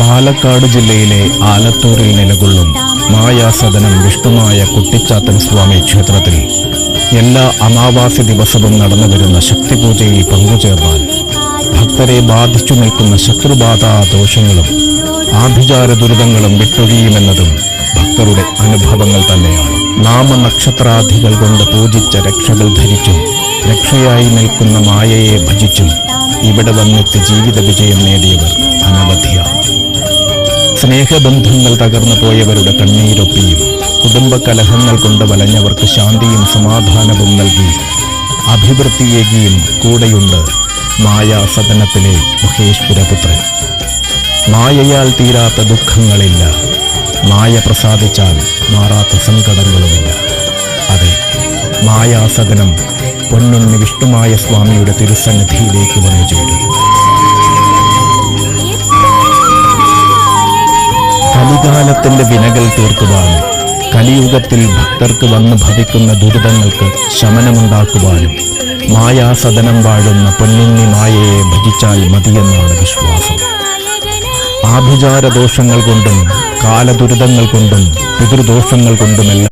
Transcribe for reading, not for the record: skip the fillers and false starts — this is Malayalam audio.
പാലക്കാട് ജില്ലയിലെ ആലത്തൂരിൽ നിലകൊള്ളും മായാസദനം വിഷ്ണുമായ കുട്ടിച്ചാത്തൻ സ്വാമി ക്ഷേത്രത്തിൽ എല്ലാ അമാവാസി ദിവസവും നടന്നുവരുന്ന ശക്തിപൂജയിൽ പങ്കുചേർന്നാൽ ഭക്തരെ ബാധിച്ചു നിൽക്കുന്ന ശത്രുബാധാ ദോഷങ്ങളും ആഭിചാര ദുരിതങ്ങളും വിട്ടൊഴിയുമെന്നതും ഭക്തരുടെ അനുഭവങ്ങൾ തന്നെയാണ്. നാമനക്ഷത്രാധികൾ കൊണ്ട് പൂജിച്ച രക്ഷകൾ ധരിച്ചും രക്ഷയായി നിൽക്കുന്ന മായയെ ഭജിച്ചും ഇവിടെ വന്നെത്തി ജീവിത വിജയം നേടിയവർ അനവധിയാണ്. സ്നേഹബന്ധങ്ങൾ തകർന്നു പോയവരുടെ കണ്ണീരൊപ്പിയും കുടുംബകലഹങ്ങൾ കൊണ്ട് വലഞ്ഞവർക്ക് ശാന്തിയും സമാധാനവും നൽകി അഭിവൃദ്ധിയേകിയും കൂടെയുണ്ട് മായാസദനത്തിലെ മഹേശ്വരപുത്രൻ. മായയാൽ തീരാത്ത ദുഃഖങ്ങളില്ല, മായ പ്രസാദിച്ചാൽ മാറാത്ത സങ്കടങ്ങളുമില്ല. അതെ, മായാസദനം പൊന്നുണ്ണി വിഷ്ണുമായ സ്വാമിയുടെ തിരുസന്നിധിയിലേക്ക് വന്നു ചേരും. കലികാലത്തിന്റെ വിനകൾ തീർക്കുവാനും കലിയുഗത്തിൽ ഭക്തർക്ക് വന്നു ഭവിക്കുന്ന ദുരിതങ്ങൾക്ക് ശമനമുണ്ടാക്കുവാനും മായാസദനം വാഴുന്ന പൊന്നുണ്ണി മായയെ ഭജിച്ചാൽ മതിയെന്നാണ് വിശ്വാസം. ആഭിചാര ദോഷങ്ങൾ കൊണ്ടും കാലദുരിതങ്ങൾ കൊണ്ടും പിതൃദോഷങ്ങൾ കൊണ്ടുമെല്ലാം